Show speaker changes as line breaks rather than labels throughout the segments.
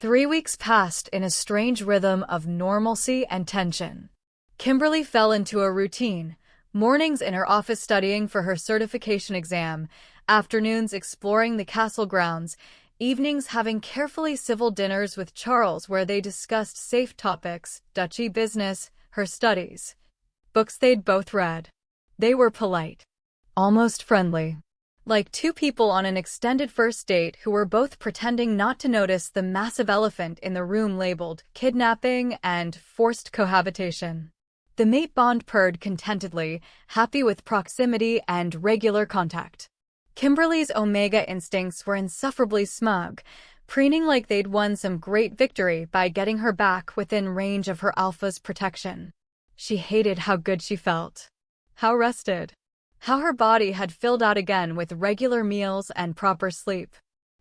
3 weeks passed in a strange rhythm of normalcy and tension. Kimberly fell into a routine, mornings in her office studying for her certification exam, afternoons exploring the castle grounds, evenings having carefully civil dinners with Charles where they discussed safe topics, duchy business, her studies, books they'd both read. They were polite, almost friendly. Like two people on an extended first date who were both pretending not to notice the massive elephant in the room labeled kidnapping and forced cohabitation. The mate bond purred contentedly, happy with proximity and regular contact. Kimberly's Omega instincts were insufferably smug, preening like they'd won some great victory by getting her back within range of her alpha's protection. She hated how good she felt. How rested. How her body had filled out again with regular meals and proper sleep.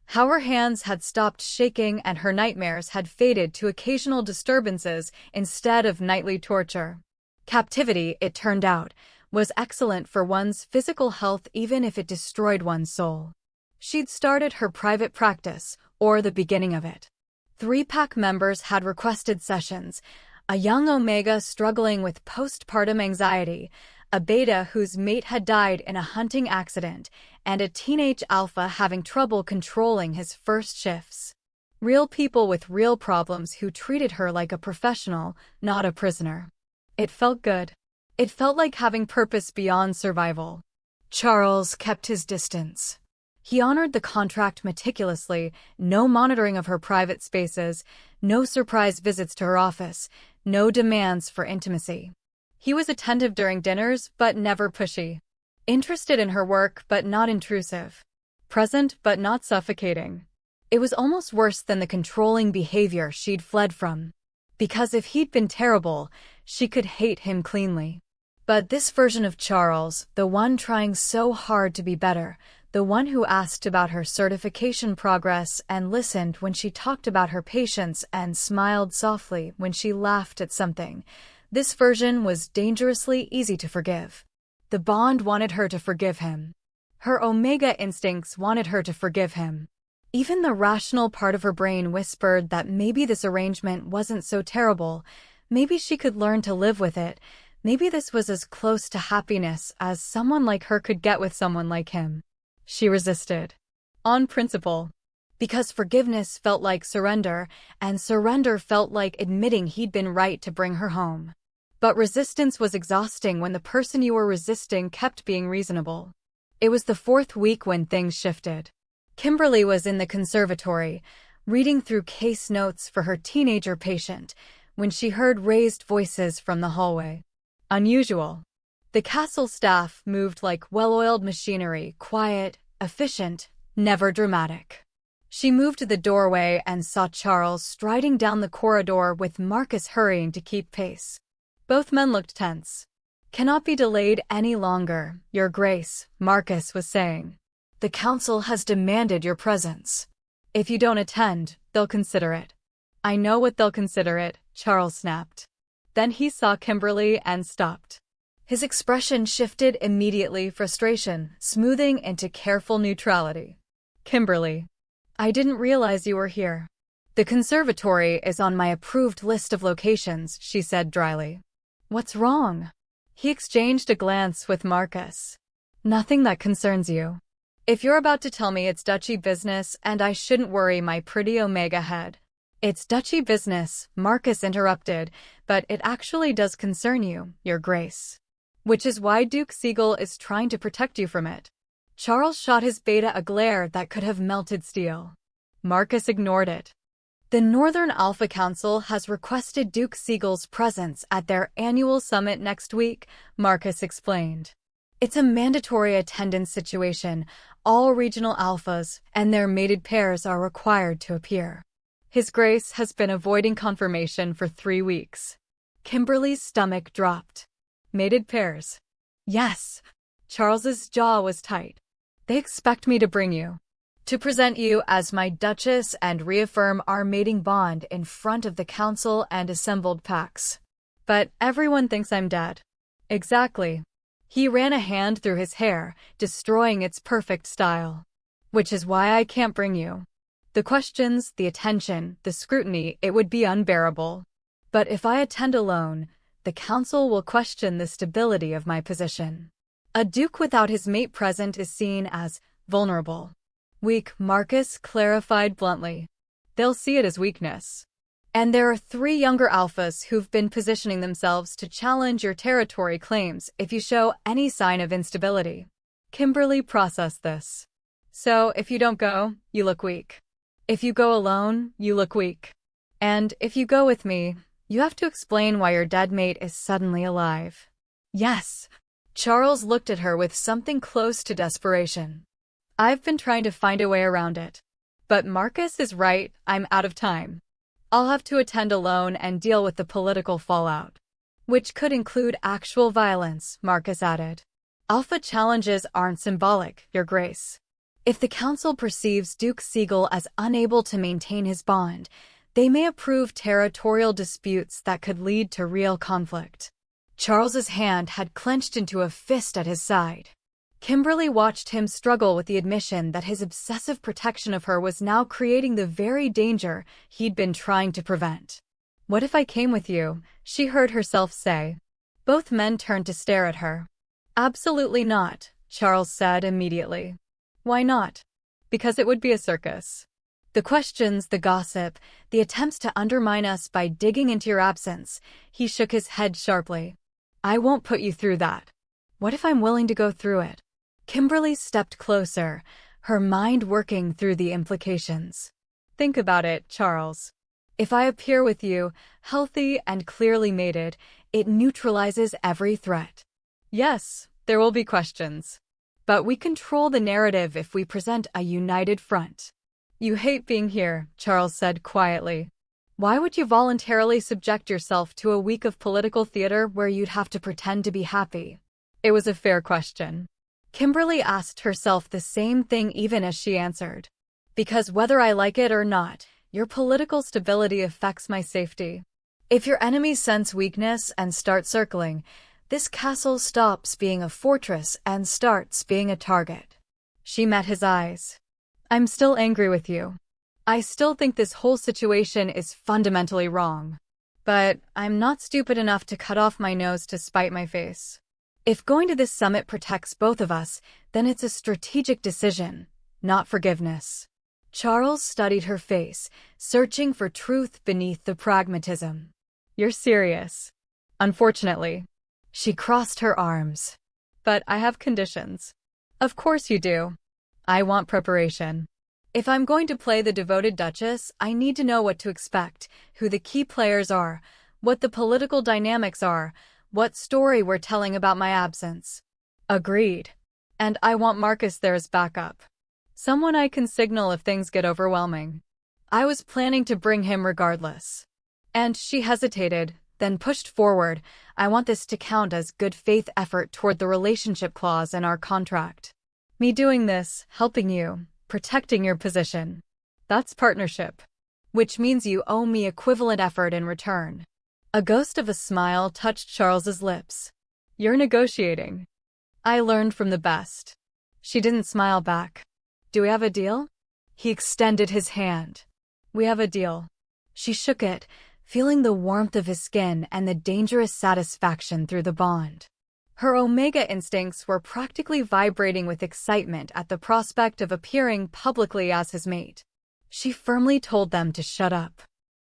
How her hands had stopped shaking and her nightmares had faded to occasional disturbances instead of nightly torture. Captivity, it turned out, was excellent for one's physical health even if it destroyed one's soul. She'd started her private practice, or the beginning of it. 3-pack members had requested sessions, a young Omega struggling with postpartum anxiety, a beta whose mate had died in a hunting accident, and a teenage alpha having trouble controlling his first shifts. Real people with real problems who treated her like a professional, not a prisoner. It felt good. It felt like having purpose beyond survival. Charles kept his distance. He honored the contract meticulously, no monitoring of her private spaces, no surprise visits to her office, no demands for intimacy. He was attentive during dinners, but never pushy. Interested in her work, but not intrusive. Present, but not suffocating. It was almost worse than the controlling behavior she'd fled from. Because if he'd been terrible, she could hate him cleanly. But this version of Charles, the one trying so hard to be better, the one who asked about her certification progress and listened when she talked about her patients and smiled softly when she laughed at something, this version was dangerously easy to forgive. The bond wanted her to forgive him. Her Omega instincts wanted her to forgive him. Even the rational part of her brain whispered that maybe this arrangement wasn't so terrible, maybe she could learn to live with it, maybe this was as close to happiness as someone like her could get with someone like him. She resisted. On principle. Because forgiveness felt like surrender, and surrender felt like admitting he'd been right to bring her home. But resistance was exhausting when the person you were resisting kept being reasonable. It was the 4th week when things shifted. Kimberly was in the conservatory, reading through case notes for her teenager patient, when she heard raised voices from the hallway. Unusual. The castle staff moved like well-oiled machinery, quiet, efficient, never dramatic. She moved to the doorway and saw Charles striding down the corridor with Marcus hurrying to keep pace. Both men looked tense. "Cannot be delayed any longer, Your Grace," Marcus was saying. "The council has demanded your presence. If you don't attend, they'll consider it." "I know what they'll consider it," Charles snapped. Then he saw Kimberly and stopped. His expression shifted immediately, frustration smoothing into careful neutrality. "Kimberly, I didn't realize you were here." "The conservatory is on my approved list of locations," she said dryly. "What's wrong?" He exchanged a glance with Marcus. "Nothing that concerns you. If you're about to tell me it's duchy business and I shouldn't worry my pretty Omega head." "It's duchy business," Marcus interrupted, "but it actually does concern you, Your Grace. Which is why Duke Siegel is trying to protect you from it." Charles shot his beta a glare that could have melted steel. Marcus ignored it. "The Northern Alpha Council has requested Duke Siegel's presence at their annual summit next week," Marcus explained. "It's a mandatory attendance situation. All regional alphas and their mated pairs are required to appear. His Grace has been avoiding confirmation for 3 weeks." Kimberly's stomach dropped. Mated pairs. "Yes." Charles's jaw was tight. "They expect me to bring you. To present you as my Duchess and reaffirm our mating bond in front of the council and assembled packs. But everyone thinks I'm dead." "Exactly." He ran a hand through his hair, destroying its perfect style. "Which is why I can't bring you." The questions, the attention, the scrutiny, it would be unbearable. But if I attend alone, the council will question the stability of my position. A duke without his mate present is seen as vulnerable. Weak, Marcus clarified bluntly. They'll see it as weakness. And there are 3 younger alphas who've been positioning themselves to challenge your territory claims if you show any sign of instability. Kimberly processed this. So, if you don't go, you look weak. If you go alone, you look weak. And if you go with me, you have to explain why your dead mate is suddenly alive. Yes. Charles looked at her with something close to desperation. I've been trying to find a way around it. But Marcus is right, I'm out of time. I'll have to attend alone and deal with the political fallout. Which could include actual violence, Marcus added. Alpha challenges aren't symbolic, Your Grace. If the council perceives Duke Siegel as unable to maintain his bond, they may approve territorial disputes that could lead to real conflict. Charles's hand had clenched into a fist at his side. Kimberly watched him struggle with the admission that his obsessive protection of her was now creating the very danger he'd been trying to prevent. What if I came with you? She heard herself say. Both men turned to stare at her. Absolutely not, Charles said immediately. Why not? Because it would be a circus. The questions, the gossip, the attempts to undermine us by digging into your absence. He shook his head sharply. I won't put you through that. What if I'm willing to go through it? Kimberly stepped closer, her mind working through the implications. Think about it, Charles. If I appear with you, healthy and clearly mated, it neutralizes every threat. Yes, there will be questions. But we control the narrative if we present a united front. You hate being here, Charles said quietly. Why would you voluntarily subject yourself to a week of political theater where you'd have to pretend to be happy? It was a fair question. Kimberly asked herself the same thing even as she answered. Because whether I like it or not, your political stability affects my safety. If your enemies sense weakness and start circling, this castle stops being a fortress and starts being a target. She met his eyes. I'm still angry with you. I still think this whole situation is fundamentally wrong. But I'm not stupid enough to cut off my nose to spite my face. If going to this summit protects both of us, then it's a strategic decision, not forgiveness. Charles studied her face, searching for truth beneath the pragmatism. You're serious. Unfortunately. She crossed her arms. But I have conditions. Of course you do. I want preparation. If I'm going to play the devoted Duchess, I need to know what to expect, who the key players are, what the political dynamics are, what story we're telling about my absence. Agreed. And I want Marcus there as backup. Someone I can signal if things get overwhelming. I was planning to bring him regardless. And she hesitated, then pushed forward. I want this to count as good faith effort toward the relationship clause in our contract. Me doing this, helping you, protecting your position. That's partnership. Which means you owe me equivalent effort in return. A ghost of a smile touched Charles's lips. You're negotiating. I learned from the best. She didn't smile back. Do we have a deal? He extended his hand. We have a deal. She shook it, feeling the warmth of his skin and the dangerous satisfaction through the bond. Her Omega instincts were practically vibrating with excitement at the prospect of appearing publicly as his mate. She firmly told them to shut up.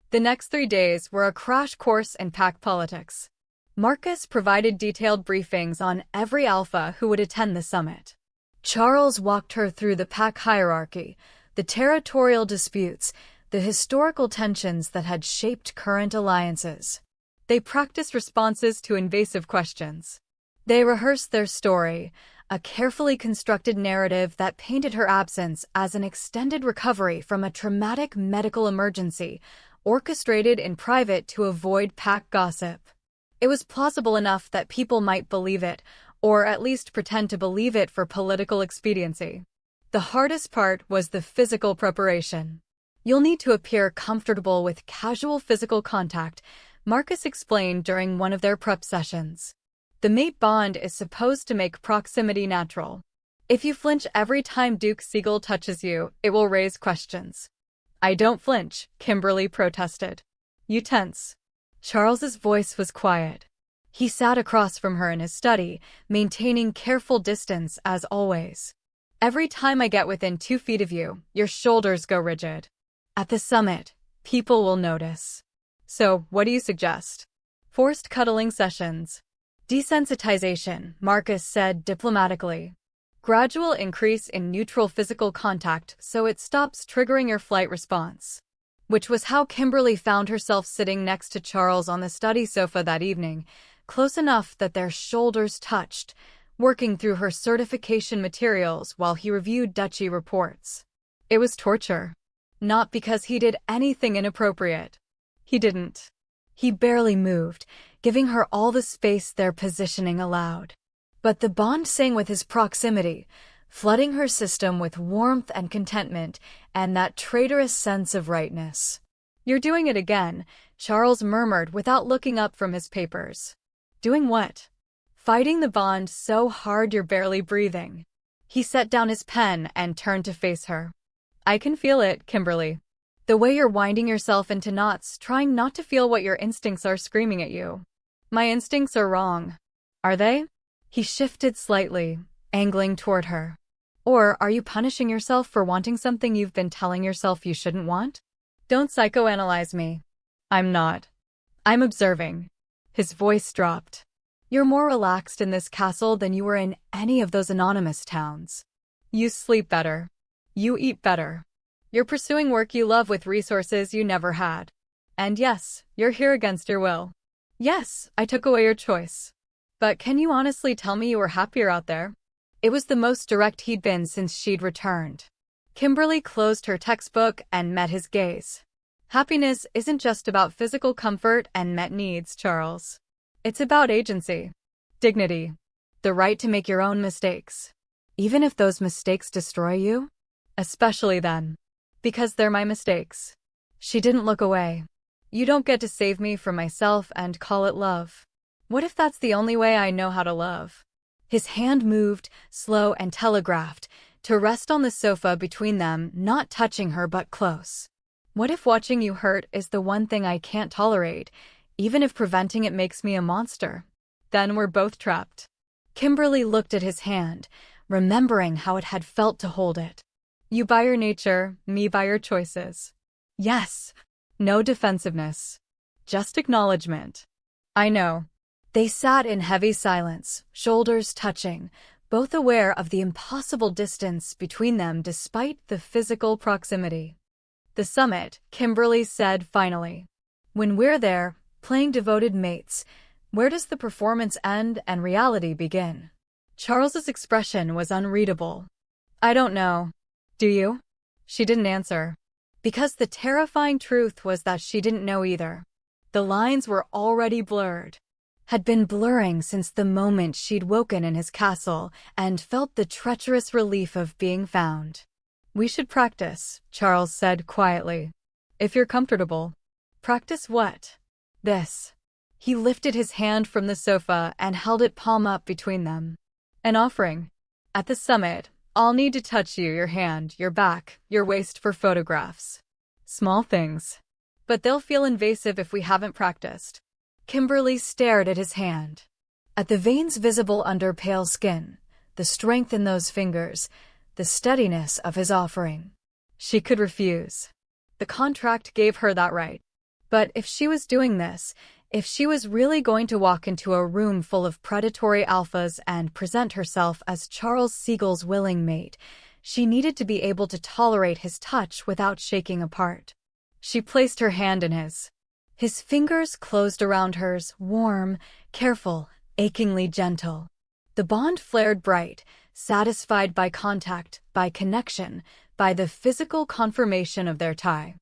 The next 3 days were a crash course in pack politics. Marcus provided detailed briefings on every alpha who would attend the summit. Charles walked her through the pack hierarchy, the territorial disputes, the historical tensions that had shaped current alliances. They practiced responses to invasive questions. They rehearsed their story, a carefully constructed narrative that painted her absence as an extended recovery from a traumatic medical emergency, orchestrated in private to avoid pack gossip. It was plausible enough that people might believe it, or at least pretend to believe it for political expediency. The hardest part was the physical preparation. You'll need to appear comfortable with casual physical contact, Marcus explained during one of their prep sessions. The mate bond is supposed to make proximity natural. If you flinch every time Duke Siegel touches you, it will raise questions. I don't flinch, Kimberly protested. You tense. Charles's voice was quiet. He sat across from her in his study, maintaining careful distance as always. Every time I get within 2 feet of you, your shoulders go rigid. At the summit, people will notice. So, what do you suggest? Forced cuddling sessions. Desensitization, Marcus said diplomatically. Gradual increase in neutral physical contact so it stops triggering your flight response. Which was how Kimberly found herself sitting next to Charles on the study sofa that evening, close enough that their shoulders touched, working through her certification materials while he reviewed duchy reports. It was torture. Not because he did anything inappropriate. He didn't. He barely moved, giving her all the space their positioning allowed. But the bond sang with his proximity, flooding her system with warmth and contentment and that traitorous sense of rightness. You're doing it again, Charles murmured without looking up from his papers. Doing what? Fighting the bond so hard you're barely breathing. He set down his pen and turned to face her. I can feel it, Kimberly. The way you're winding yourself into knots, trying not to feel what your instincts are screaming at you. My instincts are wrong. Are they? He shifted slightly, angling toward her. Or are you punishing yourself for wanting something you've been telling yourself you shouldn't want? Don't psychoanalyze me. I'm not. I'm observing. His voice dropped. You're more relaxed in this castle than you were in any of those anonymous towns. You sleep better. You eat better. You're pursuing work you love with resources you never had. And yes, you're here against your will. Yes, I took away your choice. But can you honestly tell me you were happier out there? It was the most direct he'd been since she'd returned. Kimberly closed her textbook and met his gaze. Happiness isn't just about physical comfort and met needs, Charles. It's about agency, dignity, the right to make your own mistakes. Even if those mistakes destroy you? Especially then. Because they're my mistakes. She didn't look away. You don't get to save me from myself and call it love. What if that's the only way I know how to love? His hand moved, slow and telegraphed, to rest on the sofa between them, not touching her but close. What if watching you hurt is the one thing I can't tolerate, even if preventing it makes me a monster? Then we're both trapped. Kimberly looked at his hand, remembering how it had felt to hold it. You by your nature, me by your choices. Yes. No defensiveness. Just acknowledgement. I know. They sat in heavy silence, shoulders touching, both aware of the impossible distance between them despite the physical proximity. The summit, Kimberly said finally. When we're there, playing devoted mates, where does the performance end and reality begin? Charles's expression was unreadable. I don't know. Do you? She didn't answer. Because the terrifying truth was that she didn't know either. The lines were already blurred. Had been blurring since the moment she'd woken in his castle and felt the treacherous relief of being found. We should practice, Charles said quietly. If you're comfortable. Practice what? This. He lifted his hand from the sofa and held it palm up between them. An offering. At the summit, I'll need to touch you, your hand, your back, your waist for photographs. Small things. But they'll feel invasive if we haven't practiced. Kimberly stared at his hand. At the veins visible under pale skin, the strength in those fingers, the steadiness of his offering. She could refuse. The contract gave her that right. But if she was doing this, if she was really going to walk into a room full of predatory alphas and present herself as Charles Siegel's willing mate, she needed to be able to tolerate his touch without shaking apart. She placed her hand in his. His fingers closed around hers, warm, careful, achingly gentle. The bond flared bright, satisfied by contact, by connection, by the physical confirmation of their tie.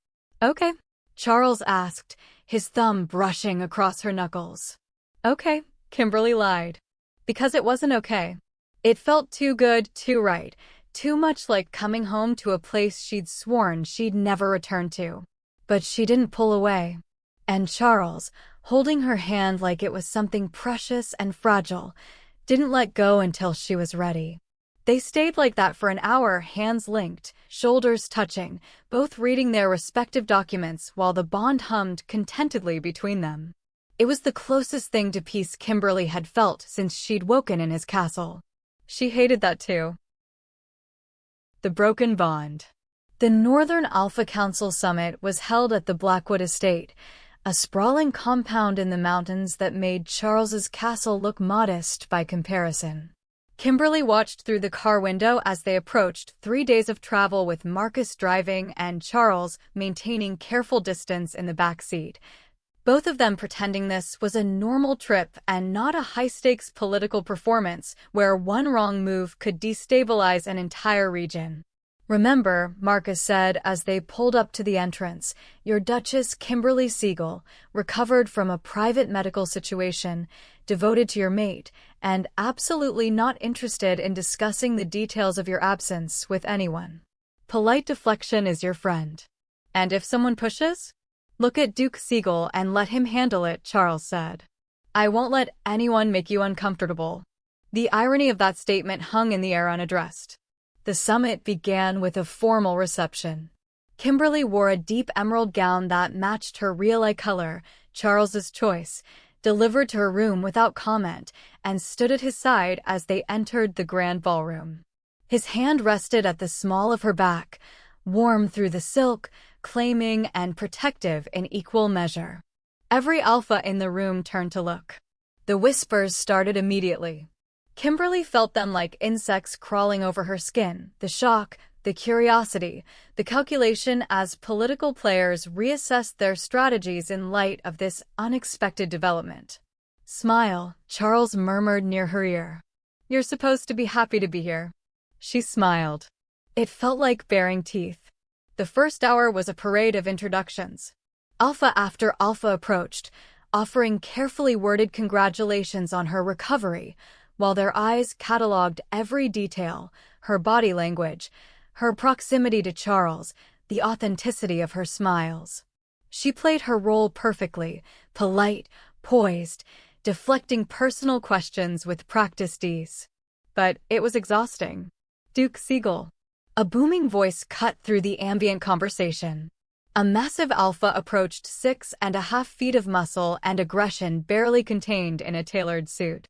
Okay, Charles asked, his thumb brushing across her knuckles. Okay, Kimberly lied. Because it wasn't okay. It felt too good, too right, too much like coming home to a place she'd sworn she'd never return to. But she didn't pull away. And Charles, holding her hand like it was something precious and fragile, didn't let go until she was ready. They stayed like that for an hour, hands linked, shoulders touching, both reading their respective documents while the bond hummed contentedly between them. It was the closest thing to peace Kimberly had felt since she'd woken in his castle. She hated that too. The broken bond. The Northern Alpha Council Summit was held at the Blackwood Estate, a sprawling compound in the mountains that made Charles's castle look modest by comparison. Kimberly watched through the car window as they approached, 3 days of travel with Marcus driving and Charles maintaining careful distance in the back seat. Both of them pretending this was a normal trip and not a high-stakes political performance where one wrong move could destabilize an entire region. "Remember," Marcus said as they pulled up to the entrance, "your Duchess Kimberly Siegel, recovered from a private medical situation, devoted to your mate, and absolutely not interested in discussing the details of your absence with anyone. Polite deflection is your friend. And if someone pushes? Look at Duke Siegel and let him handle it," Charles said. "I won't let anyone make you uncomfortable." The irony of that statement hung in the air unaddressed. The summit began with a formal reception. Kimberly wore a deep emerald gown that matched her real-eye color, Charles's choice, delivered to her room without comment, and stood at his side as they entered the grand ballroom. His hand rested at the small of her back, warm through the silk, claiming and protective in equal measure. Every alpha in the room turned to look. The whispers started immediately. Kimberly felt them like insects crawling over her skin, the shock, the curiosity, the calculation as political players reassessed their strategies in light of this unexpected development. "Smile," Charles murmured near her ear. "You're supposed to be happy to be here." She smiled. It felt like baring teeth. The first hour was a parade of introductions. Alpha after alpha approached, offering carefully worded congratulations on her recovery, while their eyes catalogued every detail, her body language, her proximity to Charles, the authenticity of her smiles. She played her role perfectly, polite, poised, deflecting personal questions with practiced ease. But it was exhausting. "Duke Siegel." A booming voice cut through the ambient conversation. A massive alpha approached, 6.5 feet of muscle and aggression barely contained in a tailored suit.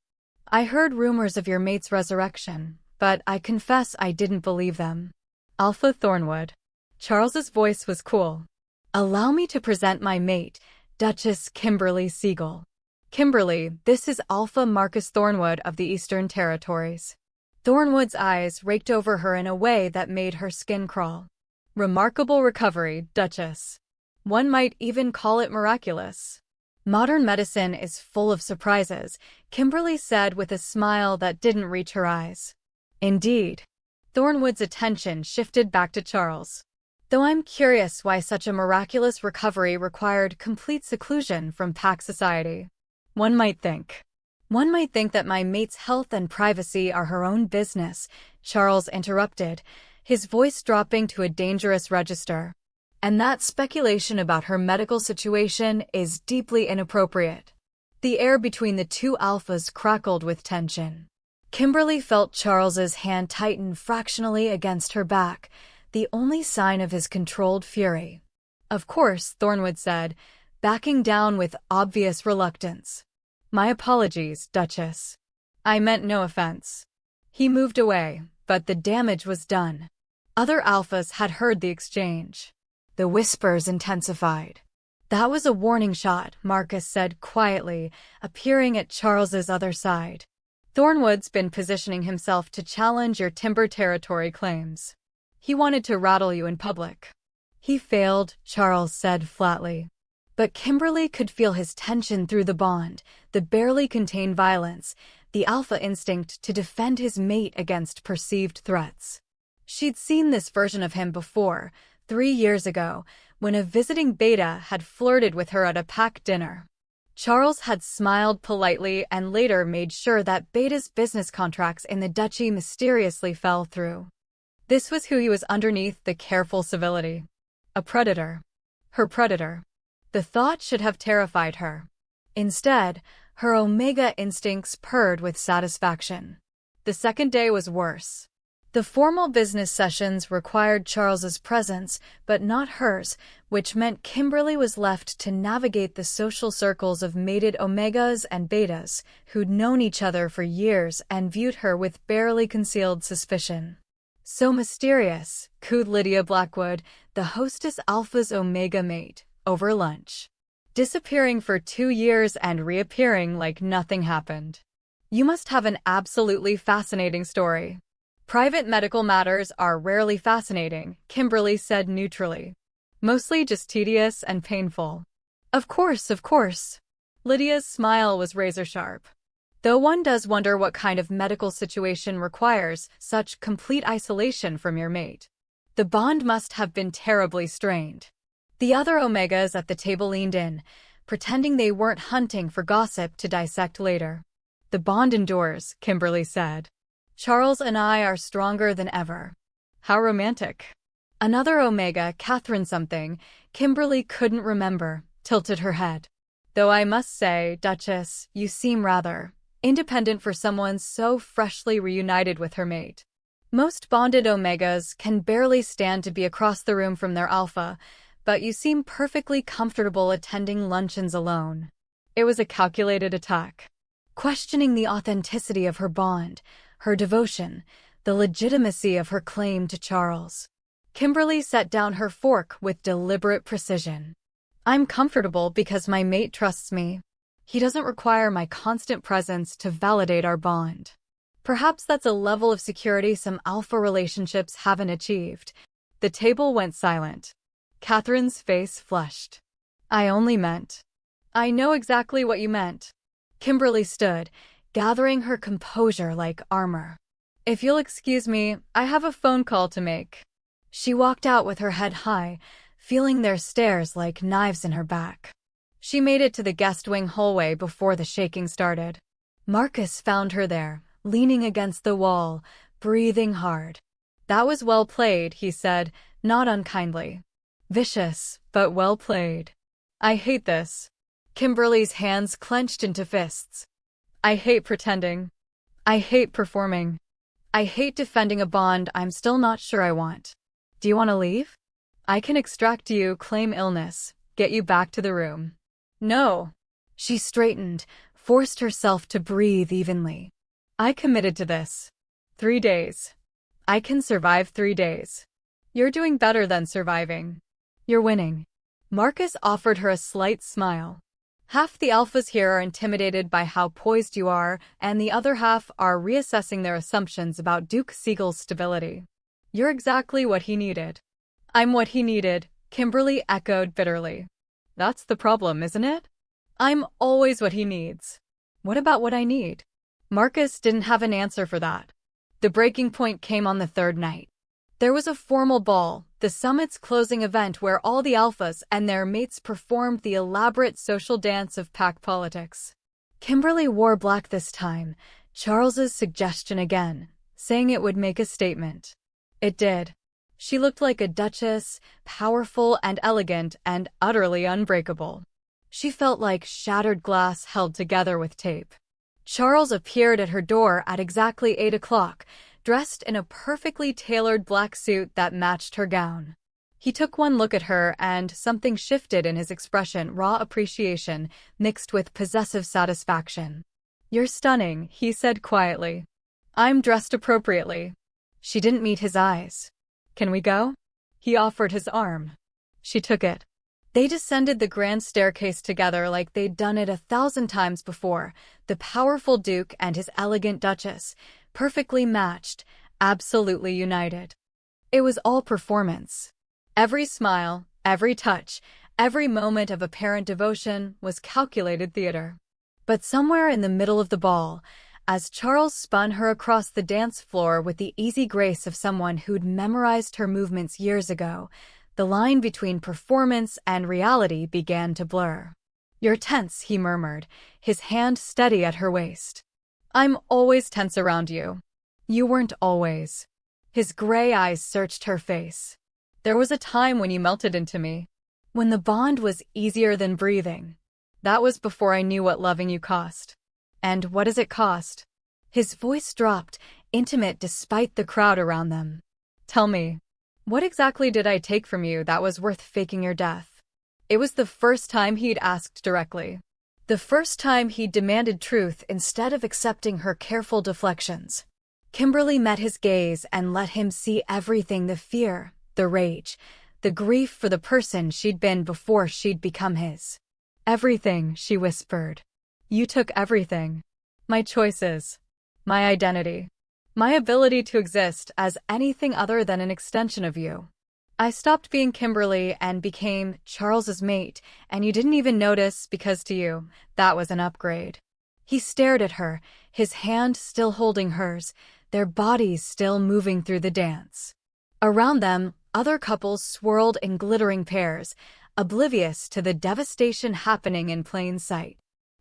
"I heard rumors of your mate's resurrection, but I confess I didn't believe them." "Alpha Thornwood." Charles's voice was cool. "Allow me to present my mate, Duchess Kimberly Siegel." "Kimberly, this is Alpha Marcus Thornwood of the Eastern Territories." Thornwood's eyes raked over her in a way that made her skin crawl. "Remarkable recovery, Duchess. One might even call it miraculous." "Modern medicine is full of surprises," Kimberly said with a smile that didn't reach her eyes. "Indeed." Thornwood's attention shifted back to Charles. "Though I'm curious why such a miraculous recovery required complete seclusion from pack society. One might think that my mate's health and privacy are her own business," Charles interrupted, his voice dropping to a dangerous register. "And that speculation about her medical situation is deeply inappropriate." The air between the two alphas crackled with tension. Kimberly felt Charles's hand tighten fractionally against her back, the only sign of his controlled fury. "Of course," Thornwood said, backing down with obvious reluctance. "My apologies, Duchess. I meant no offense." He moved away, but the damage was done. Other alphas had heard the exchange. The whispers intensified. "That was a warning shot," Marcus said quietly, appearing at Charles's other side. "Thornwood's been positioning himself to challenge your timber territory claims. He wanted to rattle you in public." "He failed," Charles said flatly. But Kimberly could feel his tension through the bond, the barely contained violence, the alpha instinct to defend his mate against perceived threats. She'd seen this version of him before, 3 years ago, when a visiting beta had flirted with her at a pack dinner. Charles had smiled politely and later made sure that beta's business contracts in the duchy mysteriously fell through. This was who he was underneath the careful civility. A predator. Her predator. The thought should have terrified her. Instead, her omega instincts purred with satisfaction. The second day was worse. The formal business sessions required Charles's presence, but not hers, which meant Kimberly was left to navigate the social circles of mated Omegas and Betas, who'd known each other for years and viewed her with barely concealed suspicion. So mysterious, cooed Lydia Blackwood, the hostess Alpha's Omega mate, over lunch. Disappearing for 2 years and reappearing like nothing happened. You must have an absolutely fascinating story. Private medical matters are rarely fascinating, Kimberly said neutrally. Mostly just tedious and painful. Of course, of course. Lydia's smile was razor-sharp. Though one does wonder what kind of medical situation requires such complete isolation from your mate. The bond must have been terribly strained. The other Omegas at the table leaned in, pretending they weren't hunting for gossip to dissect later. The bond endures, Kimberly said. Charles and I are stronger than ever. How romantic. Another Omega, Catherine something, Kimberly couldn't remember, tilted her head. Though I must say, Duchess, you seem rather independent for someone so freshly reunited with her mate. Most bonded Omegas can barely stand to be across the room from their alpha, but you seem perfectly comfortable attending luncheons alone. It was a calculated attack. Questioning the authenticity of her bond, her devotion, the legitimacy of her claim to Charles. Kimberly set down her fork with deliberate precision. I'm comfortable because my mate trusts me. He doesn't require my constant presence to validate our bond. Perhaps that's a level of security some alpha relationships haven't achieved. The table went silent. Catherine's face flushed. I only meant. I know exactly what you meant. Kimberly stood, gathering her composure like armor. If you'll excuse me, I have a phone call to make. She walked out with her head high, feeling their stares like knives in her back. She made it to the guest wing hallway before the shaking started. Marcus found her there, leaning against the wall, breathing hard. That was well played, he said, not unkindly. Vicious, but well played. I hate this. Kimberly's hands clenched into fists. I hate pretending. I hate performing. I hate defending a bond I'm still not sure I want. Do you want to leave? I can extract you, claim illness, get you back to the room. No. She straightened, forced herself to breathe evenly. I committed to this. 3 days. I can survive 3 days. You're doing better than surviving. You're winning. Marcus offered her a slight smile. Half the alphas here are intimidated by how poised you are, and the other half are reassessing their assumptions about Duke Siegel's stability. You're exactly what he needed. I'm what he needed, Kimberly echoed bitterly. That's the problem, isn't it? I'm always what he needs. What about what I need? Marcus didn't have an answer for that. The breaking point came on the 3rd night. There was a formal ball, the summit's closing event where all the alphas and their mates performed the elaborate social dance of pack politics. Kimberly wore black this time, Charles's suggestion again, saying it would make a statement. It did. She looked like a duchess, powerful and elegant and utterly unbreakable. She felt like shattered glass held together with tape. Charles appeared at her door at exactly 8 o'clock, dressed in a perfectly tailored black suit that matched her gown. He took one look at her and something shifted in his expression, raw appreciation mixed with possessive satisfaction. You're stunning, he said quietly. I'm dressed appropriately. She didn't meet his eyes. Can we go? He offered his arm. She took it. They descended the grand staircase together like they'd done it 1,000 times before, the powerful Duke and his elegant Duchess, perfectly matched, absolutely united. It was all performance. Every smile, every touch, every moment of apparent devotion was calculated theater. But somewhere in the middle of the ball, as Charles spun her across the dance floor with the easy grace of someone who'd memorized her movements years ago, the line between performance and reality began to blur. You're tense, he murmured, his hand steady at her waist. I'm always tense around you. You weren't always. His gray eyes searched her face. There was a time when you melted into me. When the bond was easier than breathing. That was before I knew what loving you cost. And what does it cost? His voice dropped, intimate despite the crowd around them. Tell me, what exactly did I take from you that was worth faking your death? It was the first time he'd asked directly. The first time he demanded truth instead of accepting her careful deflections. Kimberly met his gaze and let him see everything: the fear, the rage, the grief for the person she'd been before she'd become his. Everything, she whispered. You took everything. My choices. My identity. My ability to exist as anything other than an extension of you. I stopped being Kimberly and became Charles's mate, and you didn't even notice because to you, that was an upgrade. He stared at her, his hand still holding hers, their bodies still moving through the dance. Around them, other couples swirled in glittering pairs, oblivious to the devastation happening in plain sight.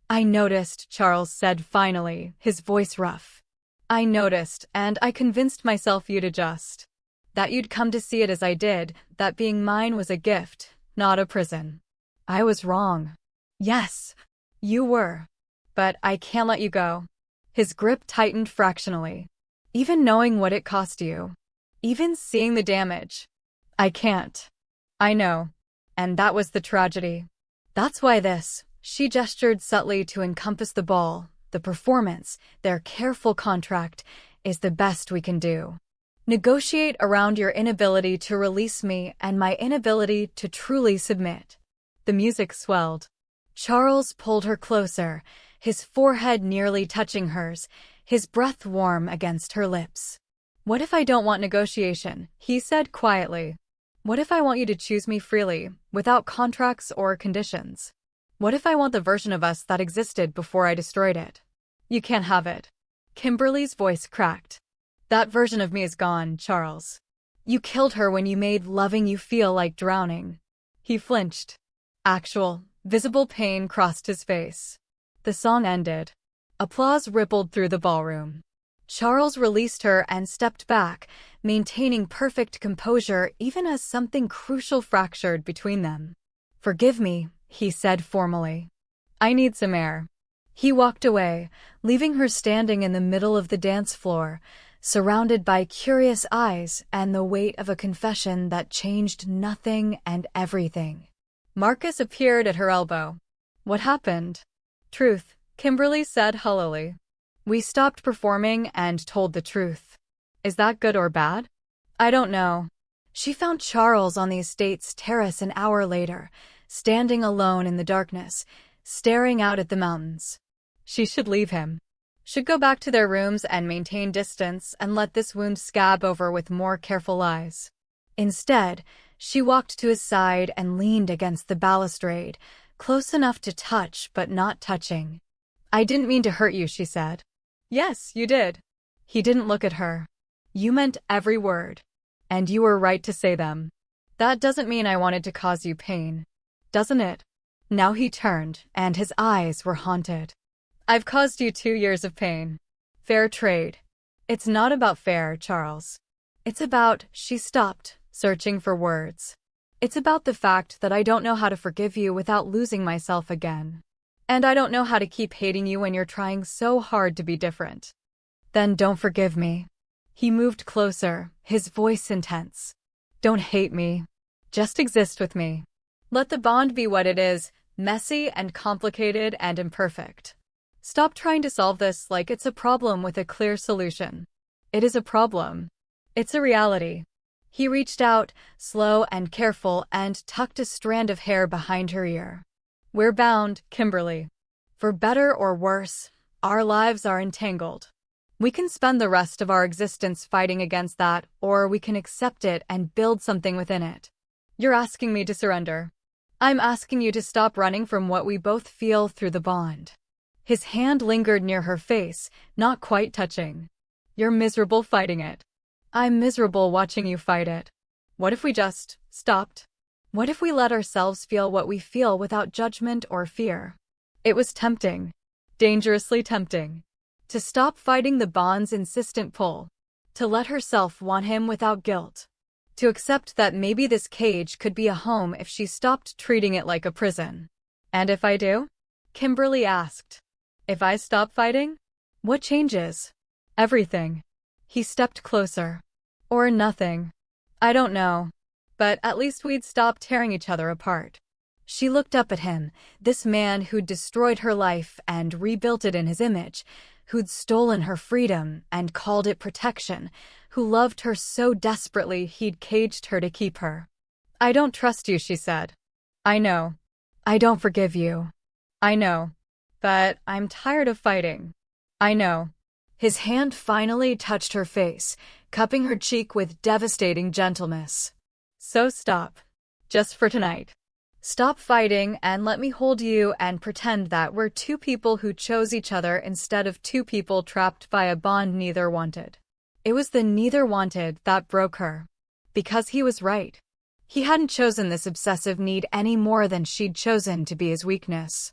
I noticed, Charles said finally, his voice rough. I noticed, and I convinced myself you'd adjust. That you'd come to see it as I did, that being mine was a gift, not a prison. I was wrong. Yes, you were. But I can't let you go. His grip tightened fractionally. Even knowing what it cost you. Even seeing the damage. I can't. I know. And that was the tragedy. That's why this, she gestured subtly to encompass the ball, the performance, their careful contract, is the best we can do. Negotiate around your inability to release me and my inability to truly submit. The music swelled. Charles pulled her closer, his forehead nearly touching hers, his breath warm against her lips. What if I don't want negotiation? He said quietly. What if I want you to choose me freely, without contracts or conditions? What if I want the version of us that existed before I destroyed it? You can't have it. Kimberly's voice cracked. That version of me is gone, Charles. You killed her when you made loving you feel like drowning. He flinched. Actual, visible pain crossed his face. The song ended. Applause rippled through the ballroom. Charles released her and stepped back, maintaining perfect composure even as something crucial fractured between them. Forgive me, he said formally. I need some air. He walked away, leaving her standing in the middle of the dance floor, surrounded by curious eyes and the weight of a confession that changed nothing and everything. Marcus appeared at her elbow. What happened? Truth, Kimberly said hullily. We stopped performing and told the truth. Is that good or bad? I don't know. She found Charles on the estate's terrace an hour later, standing alone in the darkness, staring out at the mountains. She should leave him. Should go back to their rooms and maintain distance and let this wound scab over with more careful eyes. Instead, she walked to his side and leaned against the balustrade, close enough to touch but not touching. I didn't mean to hurt you, she said. Yes, you did. He didn't look at her. You meant every word. And you were right to say them. That doesn't mean I wanted to cause you pain. Doesn't it? Now he turned, and his eyes were haunted. I've caused you 2 years of pain. Fair trade. It's not about fair, Charles. It's about, she stopped, searching for words. It's about the fact that I don't know how to forgive you without losing myself again. And I don't know how to keep hating you when you're trying so hard to be different. Then don't forgive me. He moved closer, his voice intense. Don't hate me. Just exist with me. Let the bond be what it is, messy and complicated and imperfect. Stop trying to solve this like it's a problem with a clear solution. It is a problem. It's a reality. He reached out, slow and careful, and tucked a strand of hair behind her ear. We're bound, Kimberly. For better or worse, our lives are entangled. We can spend the rest of our existence fighting against that, or we can accept it and build something within it. You're asking me to surrender. I'm asking you to stop running from what we both feel through the bond. His hand lingered near her face, not quite touching. You're miserable fighting it. I'm miserable watching you fight it. What if we just stopped? What if we let ourselves feel what we feel without judgment or fear? It was tempting. Dangerously tempting. To stop fighting the bond's insistent pull. To let herself want him without guilt. To accept that maybe this cage could be a home if she stopped treating it like a prison. And if I do? Kimberly asked. If I stop fighting? What changes? Everything. He stepped closer. Or nothing. I don't know. But at least we'd stop tearing each other apart. She looked up at him, this man who'd destroyed her life and rebuilt it in his image, who'd stolen her freedom and called it protection, who loved her so desperately he'd caged her to keep her. I don't trust you, she said. I know. I don't forgive you. I know. But I'm tired of fighting. I know. His hand finally touched her face, cupping her cheek with devastating gentleness. So stop. Just for tonight. Stop fighting and let me hold you and pretend that we're two people who chose each other instead of two people trapped by a bond neither wanted. It was the neither wanted that broke her. Because he was right. He hadn't chosen this obsessive need any more than she'd chosen to be his weakness.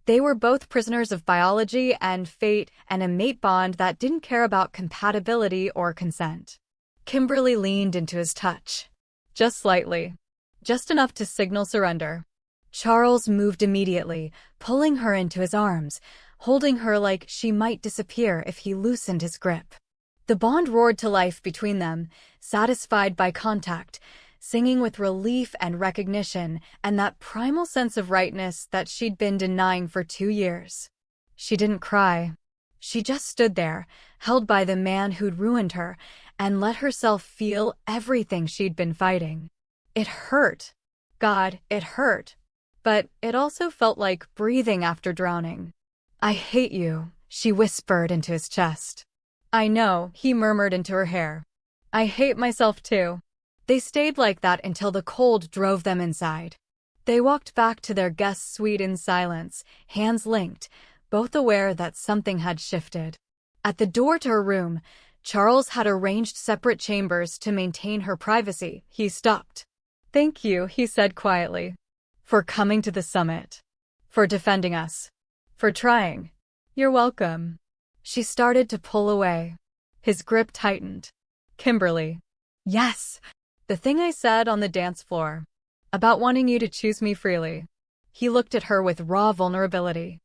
They were both prisoners of biology and fate and a mate bond that didn't care about compatibility or consent. Kimberly leaned into his touch. Just slightly. Just enough to signal surrender. Charles moved immediately, pulling her into his arms, holding her like she might disappear if he loosened his grip. The bond roared to life between them, satisfied by contact, singing with relief and recognition and that primal sense of rightness that she'd been denying for 2 years. She didn't cry. She just stood there, held by the man who'd ruined her, and let herself feel everything she'd been fighting. It hurt. God, it hurt. But it also felt like breathing after drowning. I hate you, she whispered into his chest. I know, he murmured into her hair. I hate myself too. They stayed like that until the cold drove them inside. They walked back to their guest suite in silence, hands linked, both aware that something had shifted. At the door to her room, Charles had arranged separate chambers to maintain her privacy. He stopped. Thank you, he said quietly. For coming to the summit. For defending us. For trying. You're welcome. She started to pull away. His grip tightened. Kimberly. Yes. The thing I said on the dance floor. About wanting you to choose me freely. He looked at her with raw vulnerability.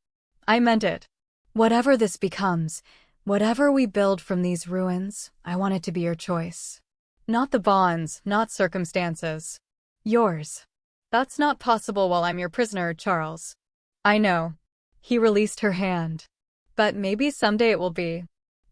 I meant it. Whatever this becomes, whatever we build from these ruins, I want it to be your choice. Not the bonds, not circumstances. Yours. That's not possible while I'm your prisoner, Charles. I know. He released her hand. But maybe someday it will be.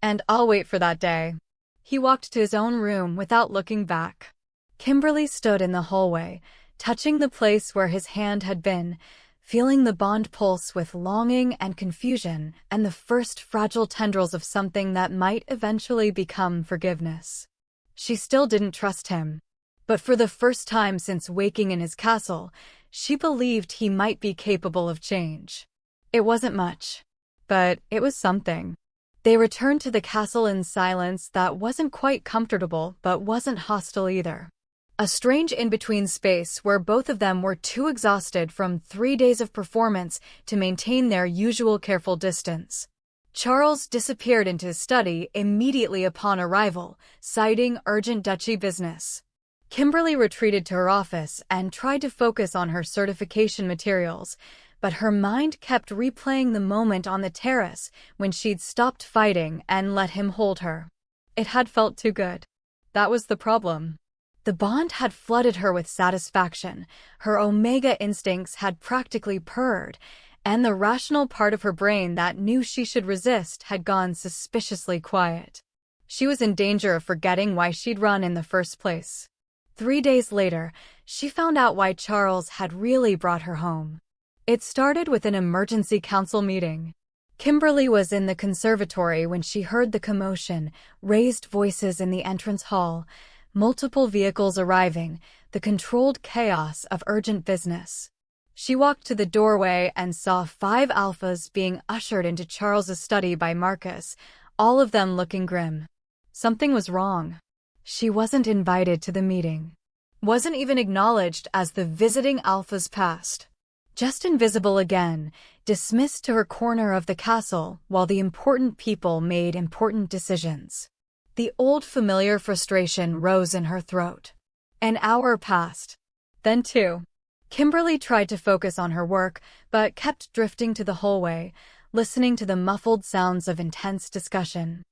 And I'll wait for that day. He walked to his own room without looking back. Kimberly stood in the hallway, touching the place where his hand had been, feeling the bond pulse with longing and confusion and the first fragile tendrils of something that might eventually become forgiveness. She still didn't trust him. But for the first time since waking in his castle, she believed he might be capable of change. It wasn't much, but it was something. They returned to the castle in silence that wasn't quite comfortable but wasn't hostile either. A strange in-between space where both of them were too exhausted from 3 days of performance to maintain their usual careful distance. Charles disappeared into his study immediately upon arrival, citing urgent duchy business. Kimberly retreated to her office and tried to focus on her certification materials, but her mind kept replaying the moment on the terrace when she'd stopped fighting and let him hold her. It had felt too good. That was the problem. The bond had flooded her with satisfaction, her omega instincts had practically purred, and the rational part of her brain that knew she should resist had gone suspiciously quiet. She was in danger of forgetting why she'd run in the first place. 3 days later, she found out why Charles had really brought her home. It started with an emergency council meeting. Kimberly was in the conservatory when she heard the commotion, raised voices in the entrance hall, multiple vehicles arriving, the controlled chaos of urgent business. She walked to the doorway and saw 5 alphas being ushered into Charles's study by Marcus, all of them looking grim. Something was wrong. She wasn't invited to the meeting. Wasn't even acknowledged as the visiting alphas passed. Just invisible again, dismissed to her corner of the castle while the important people made important decisions. The old familiar frustration rose in her throat. An hour passed. Then 2. Kimberly tried to focus on her work, but kept drifting to the hallway, listening to the muffled sounds of intense discussion.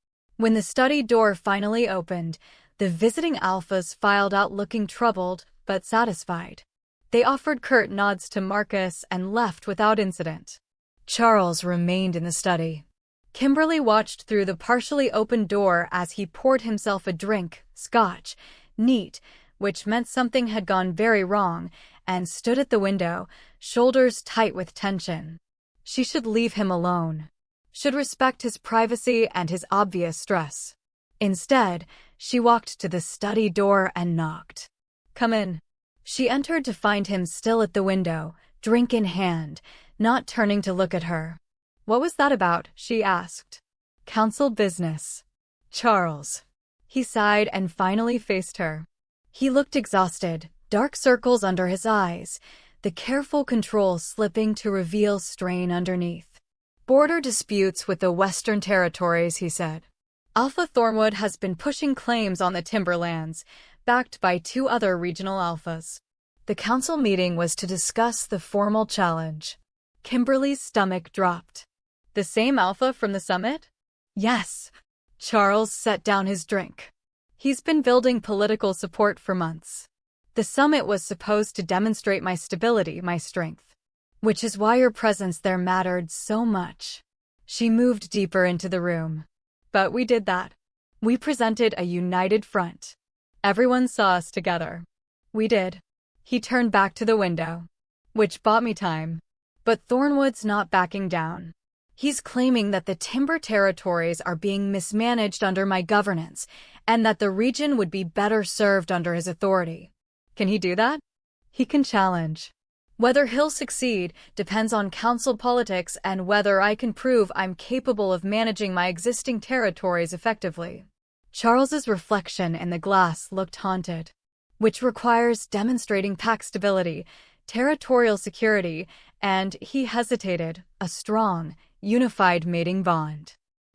When the study door finally opened, the visiting alphas filed out looking troubled but satisfied. They offered curt nods to Marcus and left without incident. Charles remained in the study. Kimberly watched through the partially open door as he poured himself a drink, scotch, neat, which meant something had gone very wrong, and stood at the window, shoulders tight with tension. She should leave him alone. Should respect his privacy and his obvious stress. Instead, she walked to the study door and knocked. "Come in." She entered to find him still at the window, drink in hand, not turning to look at her. "What was that about?" she asked. "Council business." "Charles." He sighed and finally faced her. He looked exhausted, dark circles under his eyes, the careful control slipping to reveal strain underneath. "Border disputes with the Western Territories," he said. "Alpha Thornwood has been pushing claims on the timberlands, backed by 2 other regional alphas." The council meeting was to discuss the formal challenge. Kimberly's stomach dropped. "The same alpha from the summit?" "Yes." Charles set down his drink. "He's been building political support for months. The summit was supposed to demonstrate my stability, my strength. Which is why your presence there mattered so much." She moved deeper into the room. "But we did that. We presented a united front. Everyone saw us together." "We did." He turned back to the window. "Which bought me time. But Thornwood's not backing down. He's claiming that the timber territories are being mismanaged under my governance, and that the region would be better served under his authority." "Can he do that?" "He can challenge. Whether he'll succeed depends on council politics and whether I can prove I'm capable of managing my existing territories effectively." Charles's reflection in the glass looked haunted. "Which requires demonstrating pack stability, territorial security, and," he hesitated, "a strong, unified mating bond."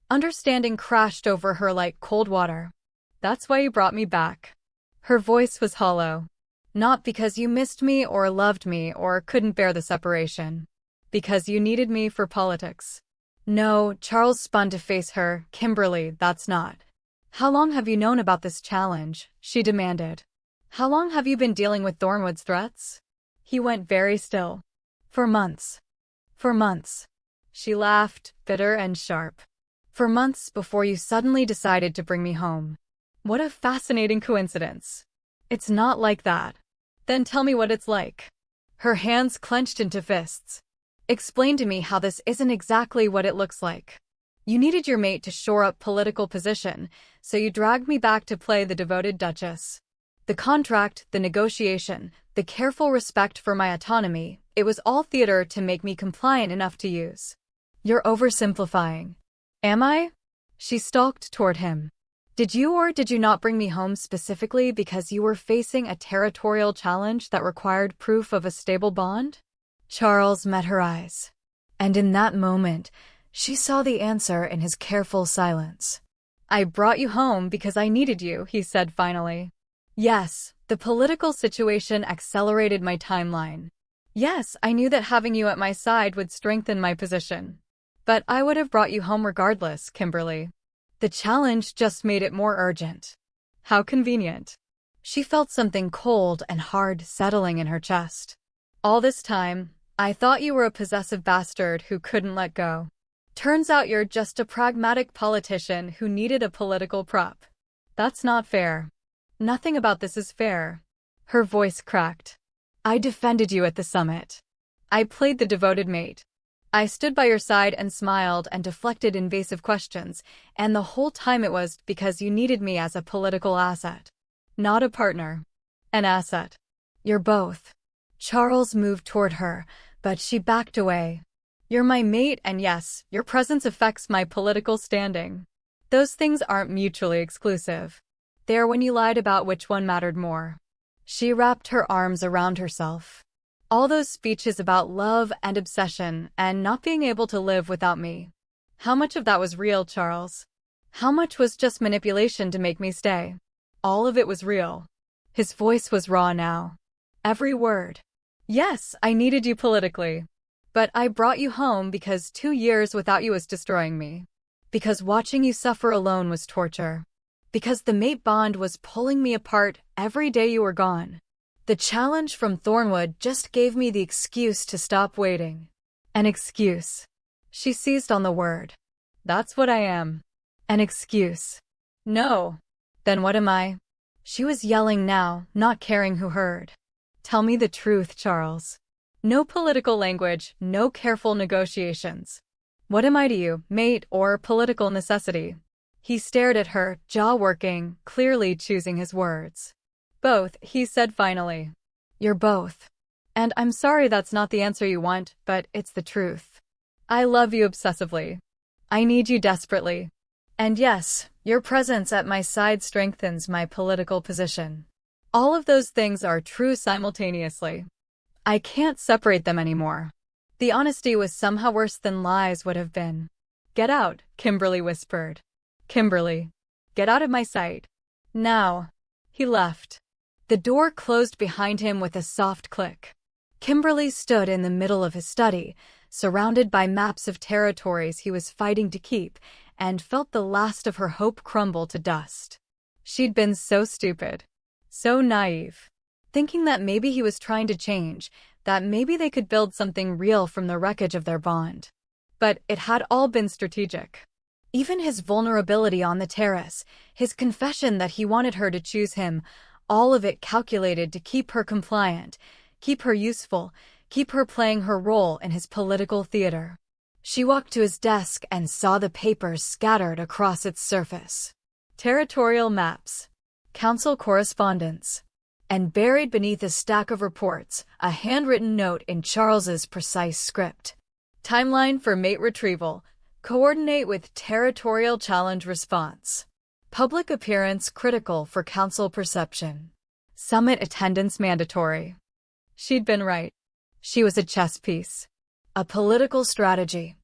Understanding crashed over her like cold water. "That's why you brought me back." Her voice was hollow. "Not because you missed me or loved me or couldn't bear the separation. Because you needed me for politics." "No," Charles spun to face her. "Kimberly, that's not." "How long have you known about this challenge?" she demanded. "How long have you been dealing with Thornwood's threats?" He went very still. "For months." "For months." She laughed, bitter and sharp. "For months before you suddenly decided to bring me home." "What a fascinating coincidence." "It's not like that." "Then tell me what it's like." Her hands clenched into fists. "Explain to me how this isn't exactly what it looks like. You needed your mate to shore up political position, so you dragged me back to play the devoted Duchess. The contract, the negotiation, the careful respect for my autonomy, it was all theater to make me compliant enough to use." "You're oversimplifying." "Am I?" She stalked toward him. "Did you or did you not bring me home specifically because you were facing a territorial challenge that required proof of a stable bond?" Charles met her eyes. And in that moment, she saw the answer in his careful silence. "I brought you home because I needed you," he said finally. "Yes, the political situation accelerated my timeline. Yes, I knew that having you at my side would strengthen my position. But I would have brought you home regardless, Kimberly. The challenge just made it more urgent." "How convenient." She felt something cold and hard settling in her chest. "All this time, I thought you were a possessive bastard who couldn't let go. Turns out you're just a pragmatic politician who needed a political prop. That's not fair." "Nothing about this is fair." Her voice cracked. "I defended you at the summit. I played the devoted mate. I stood by your side and smiled and deflected invasive questions, and the whole time it was because you needed me as a political asset. Not a partner. An asset. You're both." Charles moved toward her, but she backed away. "You're my mate, and yes, your presence affects my political standing. Those things aren't mutually exclusive. They are when you lied about which one mattered more." She wrapped her arms around herself. "All those speeches about love and obsession and not being able to live without me. How much of that was real, Charles? How much was just manipulation to make me stay?" "All of it was real." His voice was raw now. "Every word. Yes, I needed you politically. But I brought you home because 2 years without you was destroying me. Because watching you suffer alone was torture. Because the mate bond was pulling me apart every day you were gone. The challenge from Thornwood just gave me the excuse to stop waiting. An excuse. She seized on the word. That's what I am. An excuse. No. Then what am I? She was yelling now, not caring who heard. Tell me the truth, Charles. No political language, no careful negotiations. What am I to you, mate or political necessity? He stared at her, jaw working, clearly choosing his words. Both, he said finally. You're both. And I'm sorry that's not the answer you want, but it's the truth. I love you obsessively. I need you desperately. And yes, your presence at my side strengthens my political position. All of those things are true simultaneously. I can't separate them anymore. The honesty was somehow worse than lies would have been. Get out, Kimberly whispered. Kimberly, get out of my sight. Now. He left. The door closed behind him with a soft click. Kimberly stood in the middle of his study, surrounded by maps of territories he was fighting to keep, and felt the last of her hope crumble to dust. She'd been so stupid. So naive. Thinking that maybe he was trying to change, that maybe they could build something real from the wreckage of their bond. But it had all been strategic. Even his vulnerability on the terrace, his confession that he wanted her to choose him, all of it calculated to keep her compliant, keep her useful, keep her playing her role in his political theater. She walked to his desk and saw the papers scattered across its surface. Territorial maps, council correspondence, and buried beneath a stack of reports, a handwritten note in Charles's precise script. Timeline for mate retrieval. Coordinate with territorial challenge response. Public appearance critical for council perception. Summit attendance mandatory. She'd been right. She was a chess piece. A political strategy.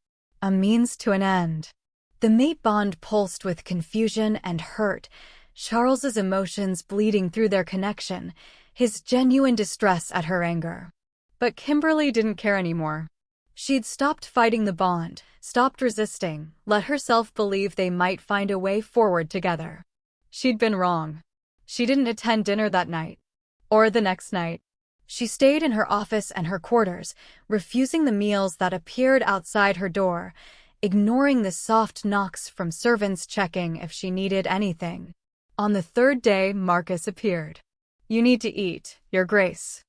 A means to an end. The mate bond pulsed with confusion and hurt, Charles's emotions bleeding through their connection, his genuine distress at her anger. But Kimberly didn't care anymore. She'd stopped fighting the bond, stopped resisting, let herself believe they might find a way forward together. She'd been wrong. She didn't attend dinner that night. Or the next night. She stayed in her office and her quarters, refusing the meals that appeared outside her door, ignoring the soft knocks from servants checking if she needed anything. On the third day, Marcus appeared. You need to eat, Your Grace.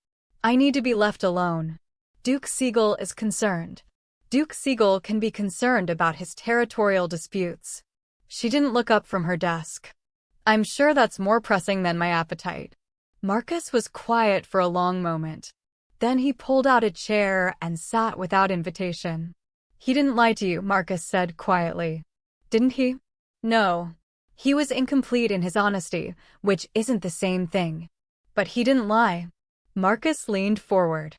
I need to be left alone. Duke Siegel is concerned. Duke Siegel can be concerned about his territorial disputes. She didn't look up from her desk. I'm sure that's more pressing than my appetite. Marcus was quiet for a long moment. Then he pulled out a chair and sat without invitation. He didn't lie to you, Marcus said quietly. Didn't he? No. He was incomplete in his honesty, which isn't the same thing. But he didn't lie. Marcus leaned forward.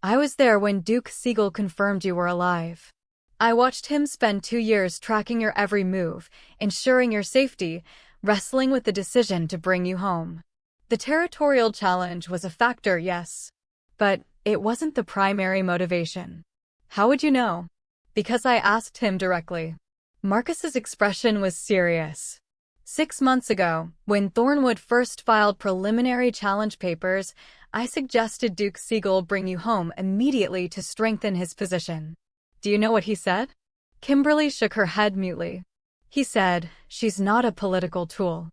I was there when Duke Siegel confirmed you were alive. I watched him spend 2 years tracking your every move, ensuring your safety, wrestling with the decision to bring you home. The territorial challenge was a factor, yes. But it wasn't the primary motivation. How would you know? Because I asked him directly. Marcus's expression was serious. 6 months ago, when Thornwood first filed preliminary challenge papers, I suggested Duke Siegel bring you home immediately to strengthen his position. Do you know what he said? Kimberly shook her head mutely. He said, she's not a political tool.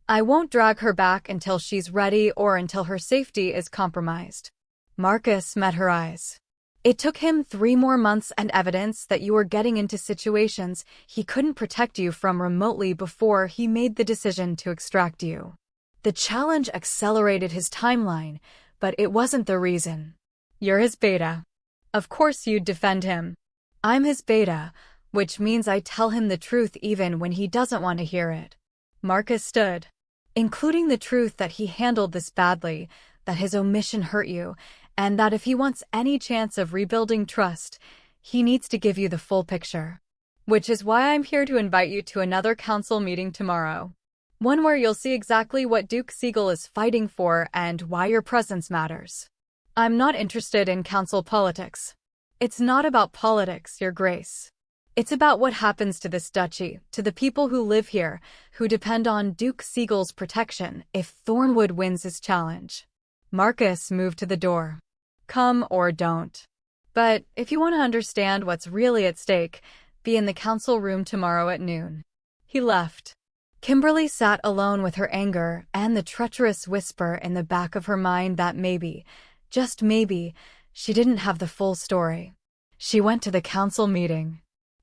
I won't drag her back until she's ready or until her safety is compromised. Marcus met her eyes. It took him 3 more months and evidence that you were getting into situations he couldn't protect you from remotely before he made the decision to extract you. The challenge accelerated his timeline, but it wasn't the reason. You're his beta. Of course you'd defend him. I'm his beta, which means I tell him the truth even when he doesn't want to hear it. Marcus stood. Including the truth that he handled this badly, that his omission hurt you, and that if he wants any chance of rebuilding trust, he needs to give you the full picture. Which is why I'm here to invite you to another council meeting tomorrow. One where you'll see exactly what Duke Siegel is fighting for and why your presence matters. I'm not interested in council politics. It's not about politics, Your Grace. It's about what happens to this duchy, to the people who live here, who depend on Duke Siegel's protection if Thornwood wins his challenge. Marcus moved to the door. Come or don't. But if you want to understand what's really at stake, be in the council room tomorrow at noon. He left. Kimberly sat alone with her anger and the treacherous whisper in the back of her mind that maybe, just maybe, she didn't have the full story. She went to the council meeting.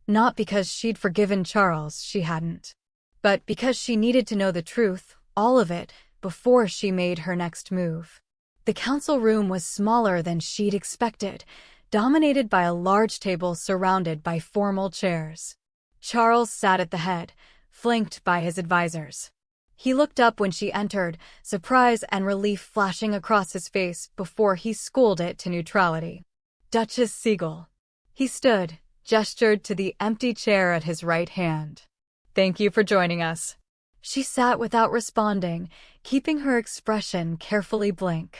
Not because she'd forgiven Charles, she hadn't. But because she needed to know the truth, all of it, before she made her next move. The council room was smaller than she'd expected, dominated by a large table surrounded by formal chairs. Charles sat at the head, flanked by his advisors. He looked up when she entered, surprise and relief flashing across his face before he schooled it to neutrality. Duchess Siegel. He stood, gestured to the empty chair at his right hand. Thank you for joining us. She sat without responding, keeping her expression carefully blank.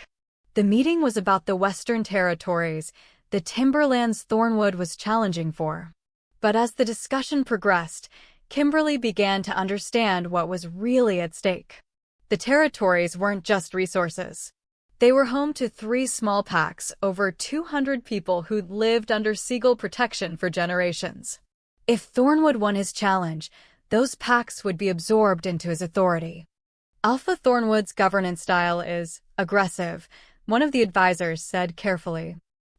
The meeting was about the Western Territories, the timberlands Thornwood was challenging for. But as the discussion progressed, Kimberly began to understand what was really at stake. The territories weren't just resources. They were home to 3 small packs, over 200 people who'd lived under Siegel protection for generations. If Thornwood won his challenge, those packs would be absorbed into his authority. Alpha Thornwood's governance style is aggressive, one of the advisors said carefully.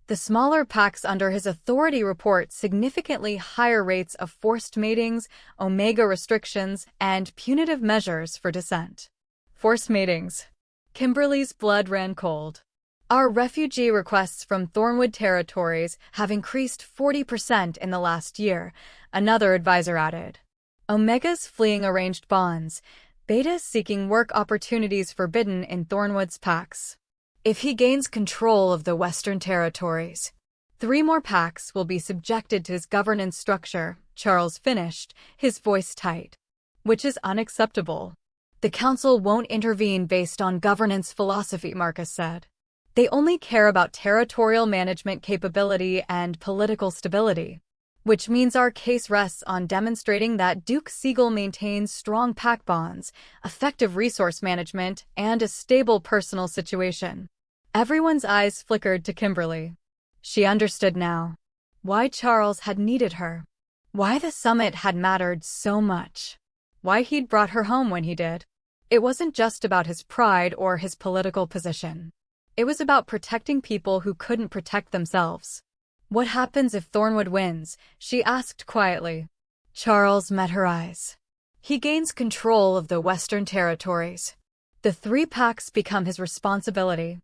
The smaller packs under his authority report significantly higher rates of forced matings, omega restrictions, and punitive measures for dissent. Forced matings. Kimberly's blood ran cold. Our refugee requests from Thornwood territories have increased 40% in the last year, another advisor added. Omega's fleeing arranged bonds, Beta's seeking work opportunities forbidden in Thornwood's packs. If he gains control of the Western Territories, 3 more packs will be subjected to his governance structure, Charles finished, his voice tight. Which is unacceptable. The council won't intervene based on governance philosophy, Marcus said. They only care about territorial management capability and political stability. Which means our case rests on demonstrating that Duke Siegel maintains strong pack bonds, effective resource management, and a stable personal situation. Everyone's eyes flickered to Kimberly. She understood now. Why Charles had needed her. Why the summit had mattered so much. Why he'd brought her home when he did. It wasn't just about his pride or his political position. It was about protecting people who couldn't protect themselves. What happens if Thornwood wins? She asked quietly. Charles met her eyes. He gains control of the Western Territories. The 3 packs become his responsibility.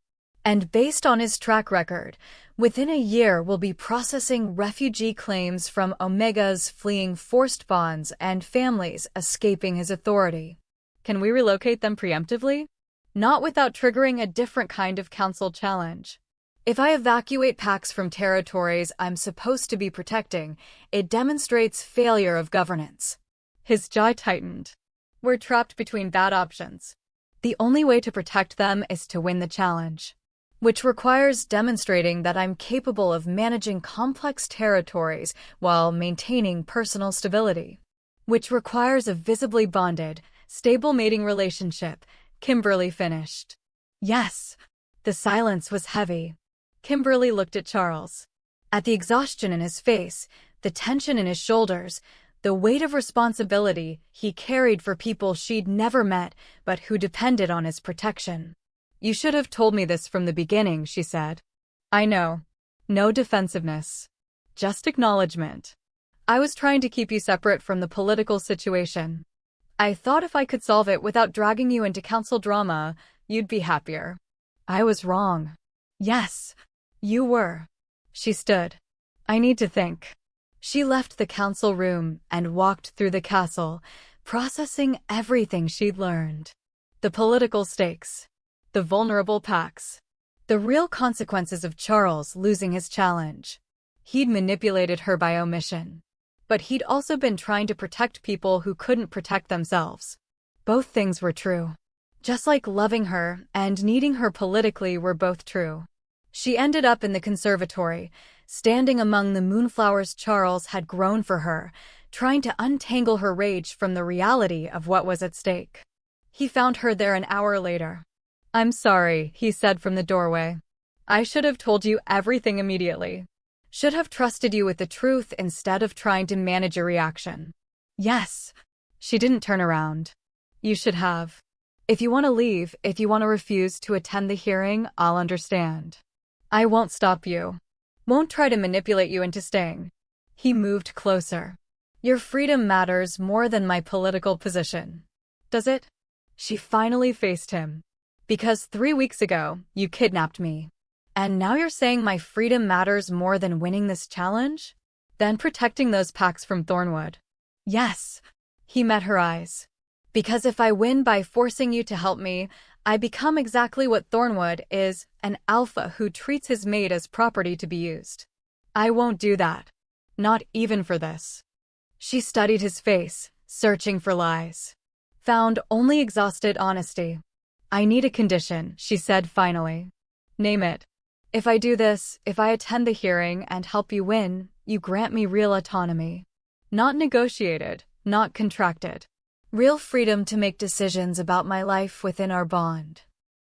And based on his track record, within a year we'll be processing refugee claims from Omega's fleeing forced bonds and families escaping his authority. Can we relocate them preemptively? Not without triggering a different kind of council challenge. If I evacuate packs from territories I'm supposed to be protecting, it demonstrates failure of governance. His jaw tightened. We're trapped between bad options. The only way to protect them is to win the challenge. Which requires demonstrating that I'm capable of managing complex territories while maintaining personal stability. Which requires a visibly bonded, stable mating relationship, Kimberly finished. Yes. The silence was heavy. Kimberly looked at Charles. At the exhaustion in his face, the tension in his shoulders, the weight of responsibility he carried for people she'd never met but who depended on his protection. You should have told me this from the beginning, she said. I know. No defensiveness. Just acknowledgement. I was trying to keep you separate from the political situation. I thought if I could solve it without dragging you into council drama, you'd be happier. I was wrong. Yes. You were. She stood. I need to think. She left the council room and walked through the castle, processing everything she'd learned. The political stakes. The vulnerable packs. The real consequences of Charles losing his challenge. He'd manipulated her by omission. But he'd also been trying to protect people who couldn't protect themselves. Both things were true. Just like loving her and needing her politically were both true. She ended up in the conservatory, Standing among the moonflowers Charles had grown for her, trying to untangle her rage from the reality of what was at stake. He found her there an hour later. "I'm sorry," he said from the doorway. "I should have told you everything immediately. Should have trusted you with the truth instead of trying to manage your reaction." "Yes." She didn't turn around. "You should have. If you want to leave, if you want to refuse to attend the hearing, I'll understand. I won't stop you. Won't try to manipulate you into staying." He moved closer. "Your freedom matters more than my political position. Does it?" She finally faced him. "Because 3 weeks ago, you kidnapped me. And now you're saying my freedom matters more than winning this challenge? Than protecting those packs from Thornwood?" "Yes." He met her eyes. "Because if I win by forcing you to help me, I become exactly what Thornwood is, an alpha who treats his mate as property to be used. I won't do that. Not even for this." She studied his face, searching for lies. Found only exhausted honesty. "I need a condition," she said finally. "Name it. If I do this, if I attend the hearing and help you win, you grant me real autonomy. Not negotiated, not contracted. Real freedom to make decisions about my life within our bond."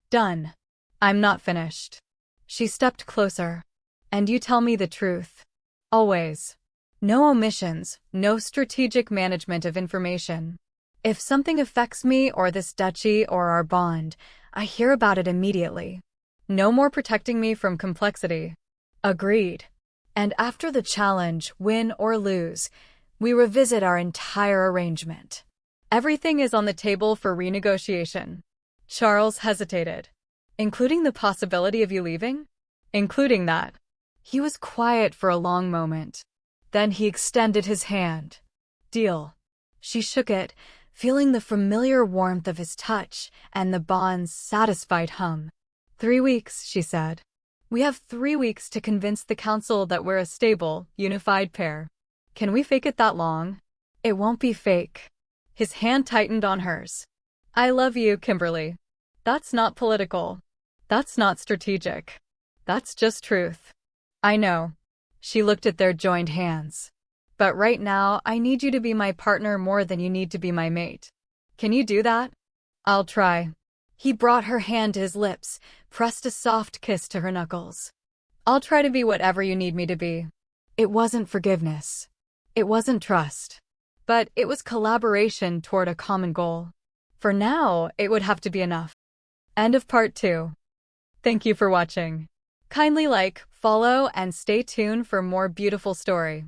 "Done." "I'm not finished." She stepped closer. "And you tell me the truth. Always. No omissions, no strategic management of information. If something affects me or this duchy or our bond, I hear about it immediately. No more protecting me from complexity." "Agreed. And after the challenge, win or lose, we revisit our entire arrangement. Everything is on the table for renegotiation." Charles hesitated. "Including the possibility of you leaving?" "Including that." He was quiet for a long moment. Then he extended his hand. "Deal." She shook it, feeling the familiar warmth of his touch and the bond's satisfied hum. 3 weeks, she said. "We have 3 weeks to convince the council that we're a stable, unified pair. Can we fake it that long?" "It won't be fake." His hand tightened on hers. "I love you, Kimberly. That's not political. That's not strategic. That's just truth." "I know." She looked at their joined hands. "But right now, I need you to be my partner more than you need to be my mate. Can you do that?" "I'll try." He brought her hand to his lips, pressed a soft kiss to her knuckles. "I'll try to be whatever you need me to be." It wasn't forgiveness. It wasn't trust. But it was collaboration toward a common goal. For now, it would have to be enough. End of part 2. Thank you for watching. Kindly like, follow, and stay tuned for more beautiful story.